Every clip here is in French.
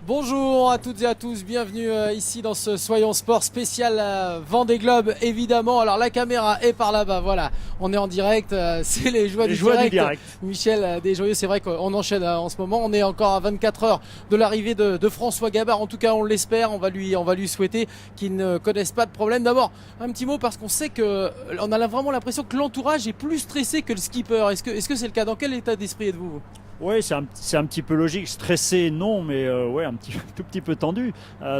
Bonjour à toutes et à tous, bienvenue ici dans ce Soyons Sport spécial Vendée Globe évidemment. Alors la caméra est par là-bas, voilà, on est en direct, c'est les joies du direct. Michel Desjoyaux, c'est vrai qu'on enchaîne en ce moment, on est encore à 24 heures de l'arrivée de François Gabard, en tout cas on l'espère, on va lui souhaiter qu'il ne connaisse pas de problème. D'abord un petit mot parce qu'on sait qu'on a vraiment l'impression que l'entourage est plus stressé que le skipper, est-ce que c'est le cas? Dans quel état d'esprit êtes-vous? Oui, c'est un petit peu logique. Stressé, non, mais tout petit peu tendu.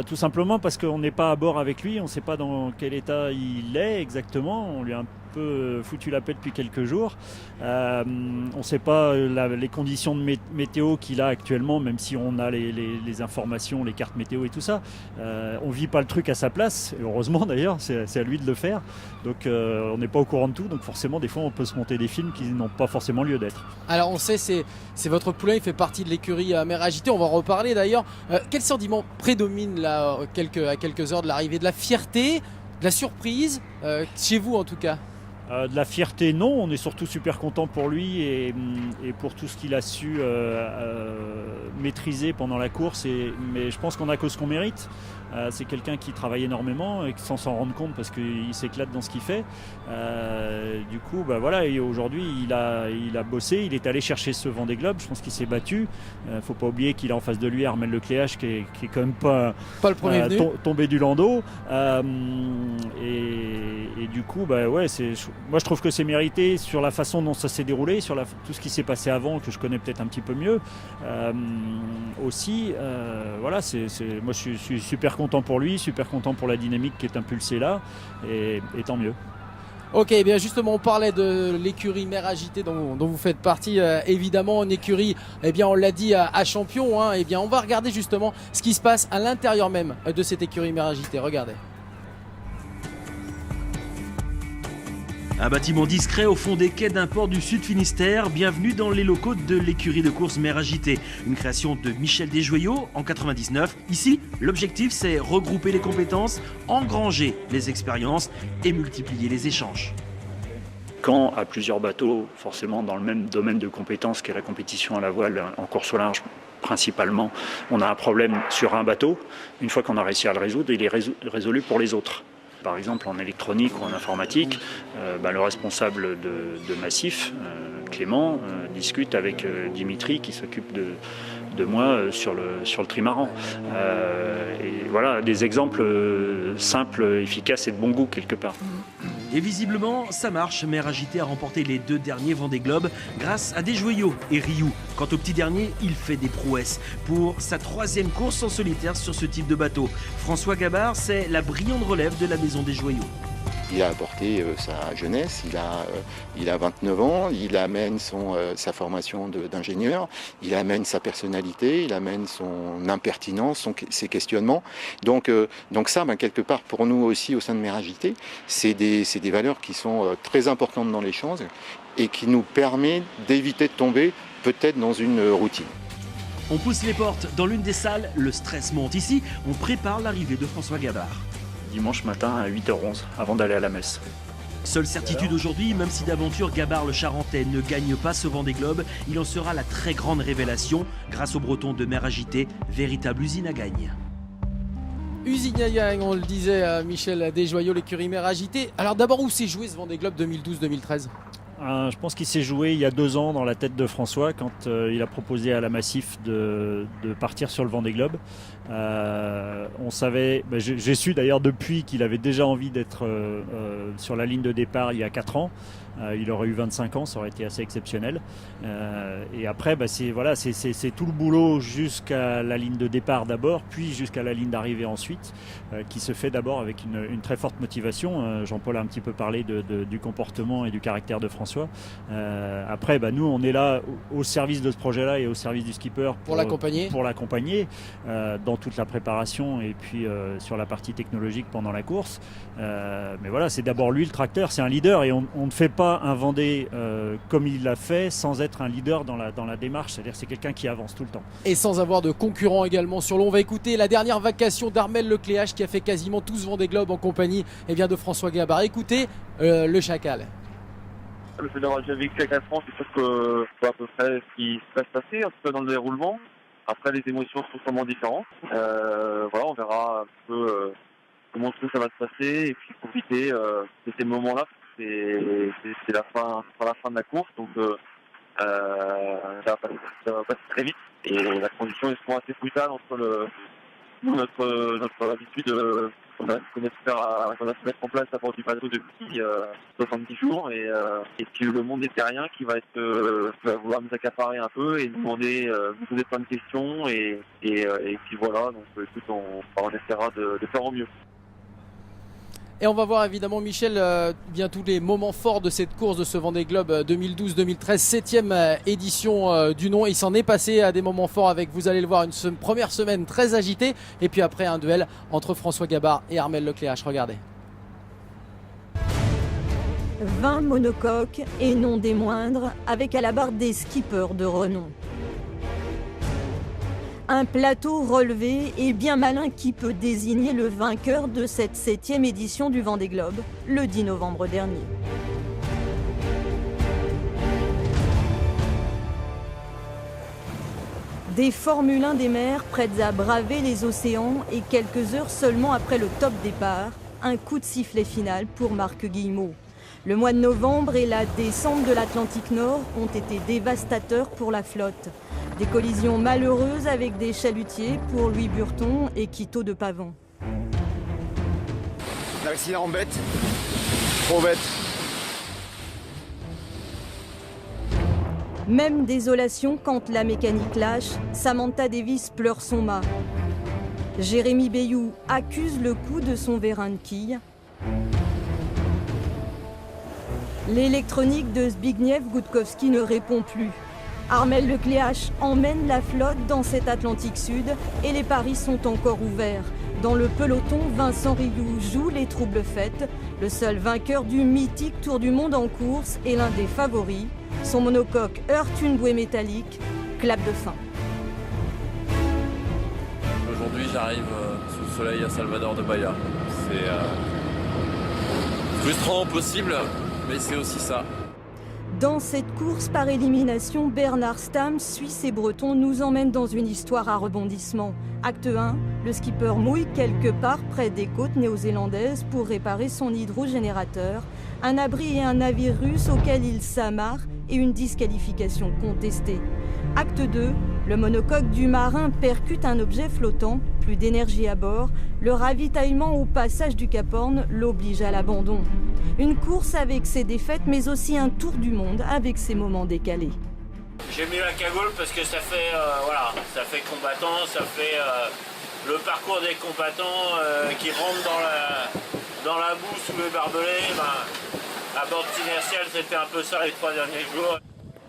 Tout simplement parce qu'on n'est pas à bord avec lui, on ne sait pas dans quel état il est exactement. On lui a un peu foutu la paix depuis quelques jours. On ne sait pas les conditions de météo qu'il a actuellement, même si on a les informations, les cartes météo et tout ça. On ne vit pas le truc à sa place, et heureusement d'ailleurs, c'est à lui de le faire. Donc on n'est pas au courant de tout, donc forcément des fois on peut se monter des films qui n'ont pas forcément lieu d'être. Alors on sait, c'est votre poulain, il fait partie de l'écurie Mer Agitée, on va en reparler d'ailleurs. Quel sentiment prédomine là, à quelques heures de l'arrivée? De la fierté, de la surprise, chez vous en tout cas? De la fierté, non, on est surtout super content pour lui et pour tout ce qu'il a su maîtriser pendant la course. Mais je pense qu'on a que ce qu'on mérite. C'est quelqu'un qui travaille énormément et sans s'en rendre compte parce qu'il s'éclate dans ce qu'il fait. Du coup, voilà, et aujourd'hui, il a bossé, il est allé chercher ce Vendée Globe. Je pense qu'il s'est battu. Faut pas oublier qu'il a en face de lui Armel Lecléache qui est quand même pas le premier venu. Tombé du landau. Et du coup, moi je trouve que c'est mérité sur la façon dont ça s'est déroulé, sur tout ce qui s'est passé avant que je connais peut-être un petit peu mieux. Aussi, voilà, moi je suis super content pour lui, super content pour la dynamique qui est impulsée là, et tant mieux. Ok, bien justement on parlait de l'écurie Mer Agitée dont vous faites partie, évidemment une écurie, on l'a dit à champion, on va regarder justement ce qui se passe à l'intérieur même de cette écurie Mer Agitée, regardez. Un bâtiment discret au fond des quais d'un port du Sud Finistère. Bienvenue dans les locaux de l'écurie de course Mer Agitée. Une création de Michel Desjoyaux en 99. Ici, l'objectif c'est regrouper les compétences, engranger les expériences et multiplier les échanges. Quand à plusieurs bateaux, forcément dans le même domaine de compétences qu'est la compétition à la voile en course au large, principalement, on a un problème sur un bateau, une fois qu'on a réussi à le résoudre, il est résolu pour les autres. Par exemple, en électronique ou en informatique, le responsable de Massif, Clément, discute avec Dimitri qui s'occupe de moi sur le trimaran. Et voilà, des exemples simples, efficaces et de bon goût quelque part. Et visiblement, ça marche. Mer Agitée a remporté les 2 derniers Vendée Globe grâce à Desjoyaux et Rioux. Quant au petit dernier, il fait des prouesses. Pour sa 3e course en solitaire sur ce type de bateau, François Gabard, c'est la brillante relève de la maison Desjoyaux. Il a apporté sa jeunesse, il a 29 ans, il amène sa formation d'ingénieur, il amène sa personnalité, il amène son impertinence, ses questionnements. Donc ça, quelque part, pour nous aussi au sein de Mer Agitée, c'est des valeurs qui sont très importantes dans l'échange et qui nous permettent d'éviter de tomber peut-être dans une routine. On pousse les portes dans l'une des salles, le stress monte. Ici, on prépare l'arrivée de François Gabard. Dimanche matin à 8h11, avant d'aller à la messe. Seule certitude aujourd'hui, même si d'aventure Gabard le Charentais ne gagne pas ce Vendée Globe, il en sera la très grande révélation grâce aux Bretons de Mer Agitée, véritable usine à gagne. Usine à gagne, on le disait, Michel Desjoyaux, l'écurie Mer Agitée. Alors d'abord, où s'est joué ce Vendée Globe 2012-2013 ? Je pense qu'il s'est joué il y a 2 ans dans la tête de François quand il a proposé à la Massif de partir sur le Vendée Globe. On savait, j'ai su d'ailleurs depuis qu'il avait déjà envie d'être sur la ligne de départ il y a 4 ans. Il aurait eu 25 ans, ça aurait été assez exceptionnel. Et après, c'est tout le boulot jusqu'à la ligne de départ d'abord, puis jusqu'à la ligne d'arrivée ensuite, qui se fait d'abord avec une très forte motivation. Jean-Paul a un petit peu parlé du comportement et du caractère de François. Après, nous, on est là au service de ce projet-là et au service du skipper pour l'accompagner dans toute la préparation et puis sur la partie technologique pendant la course. Mais voilà, c'est d'abord lui le tracteur, c'est un leader et on ne fait pas un Vendée comme il l'a fait sans être un leader dans la démarche, c'est-à-dire c'est quelqu'un qui avance tout le temps. Et sans avoir de concurrent également sur l'eau. On va écouter la dernière vacation d'Armel Lecléache qui a fait quasiment tout ce Vendée Globe en compagnie de François Gabard. Écoutez le Chacal. Le fait d'avoir déjà vécu avec la France, c'est sûr que à peu près ce qui va se passer, un peu dans le déroulement. Après, les émotions sont sûrement différentes. Voilà, on verra un peu comment ça va se passer et puis profiter de ces moments-là. C'est la fin de la course, donc ça va passer très vite. Et la transition est souvent assez brutale entre notre habitude qu'on a se mettre en place à bord du bateau depuis 70 jours et puis le monde des terriens qui va vouloir nous accaparer un peu et nous poser plein de questions et puis voilà, donc écoute, on essaiera de faire au mieux. Et on va voir évidemment, Michel, bien tous les moments forts de cette course, de ce Vendée Globe 2012-2013, 7e édition du nom. Il s'en est passé à des moments forts avec, vous allez le voir, une première semaine très agitée. Et puis après, un duel entre François Gabard et Armel Lecléache. Regardez. 20 monocoques et non des moindres, avec à la barre des skippers de renom. Un plateau relevé et bien malin qui peut désigner le vainqueur de cette 7e édition du Vendée Globe, le 10 novembre dernier. Des Formule 1 des mers prêtes à braver les océans et quelques heures seulement après le top départ, un coup de sifflet final pour Marc Guillemot. Le mois de novembre et la descente de l'Atlantique Nord ont été dévastateurs pour la flotte. Des collisions malheureuses avec des chalutiers pour Louis Burton et Quito de Pavon. L'accident bête, trop bête. Même désolation quand la mécanique lâche, Samantha Davis pleure son mât. Jérémy Bayou accuse le coup de son vérin de quille. L'électronique de Zbigniew Gutkowski ne répond plus. Armel Lecléache emmène la flotte dans cet Atlantique Sud et les paris sont encore ouverts. Dans le peloton, Vincent Rioux joue les troubles fêtes. Le seul vainqueur du mythique Tour du Monde en course est l'un des favoris. Son monocoque heurte une bouée métallique. Clap de fin. Aujourd'hui, j'arrive sous le soleil à Salvador de Bahia. C'est frustrant possible, mais c'est aussi ça. Dans cette course par élimination, Bernard Stam, Suisse et Breton, nous emmène dans une histoire à rebondissement. Acte 1, le skipper mouille quelque part près des côtes néo-zélandaises pour réparer son hydrogénérateur, un abri et un navire russe auquel il s'amarre et une disqualification contestée. Acte 2, le monocoque du marin percute un objet flottant, plus d'énergie à bord, le ravitaillement au passage du Cap Horn l'oblige à l'abandon. Une course avec ses défaites, mais aussi un tour du monde avec ses moments décalés. J'ai mis la cagoule parce que ça fait, ça fait combattant, ça fait le parcours des combattants qui rentrent dans la boue sous les barbelés. À bord inertial, c'était un peu ça les 3 derniers jours.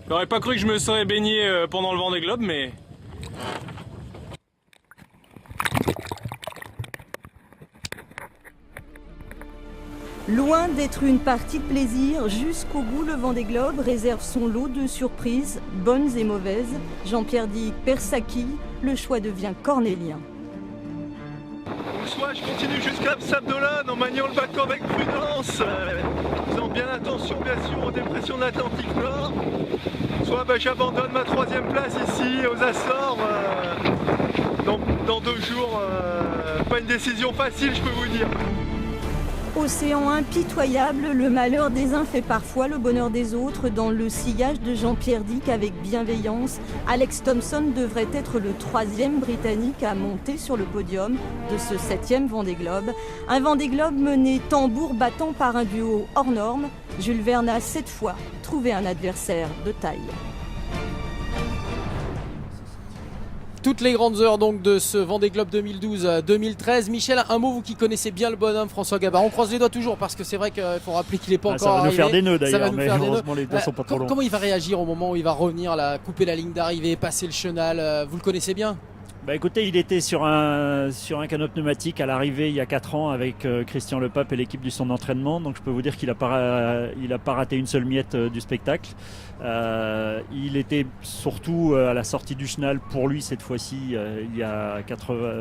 J'aurais pas cru que je me serais baigné pendant le Vendée Globe, mais... Loin d'être une partie de plaisir, jusqu'au bout le Vendée Globe réserve son lot de surprises, bonnes et mauvaises. Jean-Pierre dit Persaki, le choix devient cornélien. Soit je continue jusqu'à Sabdolan en maniant le bateau avec prudence, faisant bien attention bien sûr aux dépressions de l'Atlantique Nord, soit j'abandonne ma 3e place ici aux Açores dans 2 jours. Pas une décision facile, je peux vous dire. Océan impitoyable, le malheur des uns fait parfois le bonheur des autres. Dans le sillage de Jean-Pierre Dick avec bienveillance, Alex Thompson devrait être le 3e Britannique à monter sur le podium de ce 7e Vendée Globe. Un Vendée Globe mené tambour battant par un duo hors norme. Jules Verne a 7 fois trouvé un adversaire de taille. Toutes les grandes heures donc de ce Vendée Globe 2012-2013. Michel, un mot, vous qui connaissez bien le bonhomme François Gabard. On croise les doigts toujours parce que c'est vrai qu'il faut rappeler qu'il n'est pas encore arrivé. Ça va nous faire des nœuds d'ailleurs, mais heureusement les doigts sont pas trop longs. Comment il va réagir au moment où il va revenir, couper la ligne d'arrivée, passer le chenal? Vous le connaissez bien? Écoutez, il était sur un canot pneumatique à l'arrivée il y a 4 ans avec Christian Lepape et l'équipe du centre d'entraînement. Donc je peux vous dire qu'il n'a pas raté une seule miette du spectacle. Il était surtout à la sortie du chenal pour lui cette fois-ci il y a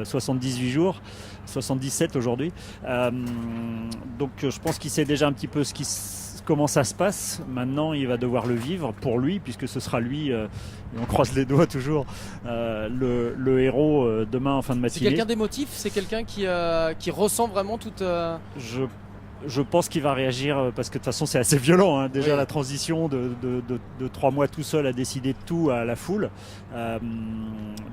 78 jours, 77 aujourd'hui. Donc je pense qu'il sait déjà un petit peu comment ça se passe. Maintenant, il va devoir le vivre pour lui, puisque ce sera lui, et on croise les doigts toujours, le héros demain en fin de matinée. C'est quelqu'un d'émotif, c'est quelqu'un qui ressent vraiment toute... Je pense qu'il va réagir parce que de toute façon c'est assez violent, hein. Déjà oui. La transition de 3 mois tout seul à décider de tout à la foule.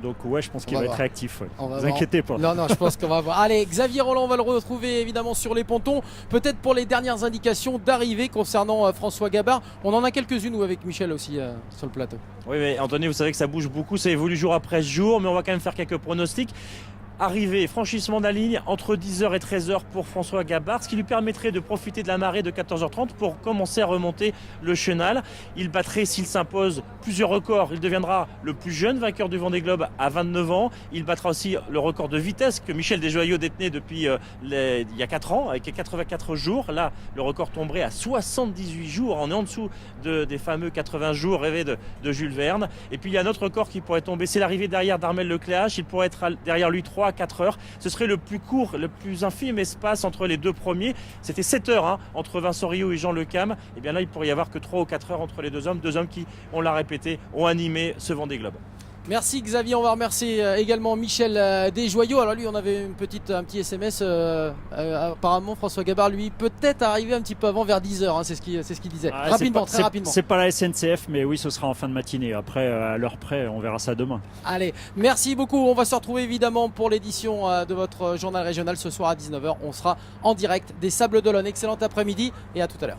Donc ouais, je pense qu'il va être réactif. Ouais. Ne vous inquiétez pas. Non, je pense qu'on va voir. Allez, Xavier Roland, on va le retrouver évidemment sur les pontons. Peut-être pour les dernières indications d'arrivée concernant François Gabard. On en a quelques-unes, nous, avec Michel aussi sur le plateau. Oui, mais Anthony, vous savez que ça bouge beaucoup, ça évolue jour après jour, mais on va quand même faire quelques pronostics. Arrivée, franchissement de la ligne entre 10h et 13h pour François Gabard, ce qui lui permettrait de profiter de la marée de 14h30 pour commencer à remonter le chenal. Il battrait, s'il s'impose, plusieurs records. Il deviendra le plus jeune vainqueur du Vendée Globe à 29 ans. Il battra aussi le record de vitesse que Michel Desjoyaux détenait depuis il y a 4 ans, avec 84 jours. Là, le record tomberait à 78 jours. On est en dessous des fameux 80 jours rêvés de Jules Verne. Et puis il y a un autre record qui pourrait tomber, c'est l'arrivée derrière d'Armel Lecléache. Il pourrait être derrière lui 3 à 4 heures. Ce serait le plus court, le plus infime espace entre les deux premiers. C'était 7 heures hein, entre Vincent Rioux et Jean Le Cam. Et bien là, il pourrait y avoir que 3 ou 4 heures entre les deux hommes qui, on l'a répété, ont animé ce Vendée Globe. Merci Xavier, on va remercier également Michel Desjoyaux. Alors lui, on avait un petit SMS. Apparemment, François Gabard, lui, peut-être arriver un petit peu avant, vers 10h. Hein, c'est ce qu'il disait. Rapidement, très rapidement. C'est pas la SNCF, mais oui, ce sera en fin de matinée. Après, à l'heure près, on verra ça demain. Allez, merci beaucoup. On va se retrouver évidemment pour l'édition de votre journal régional ce soir à 19h. On sera en direct des Sables d'Olonne. Excellent après-midi et à tout à l'heure.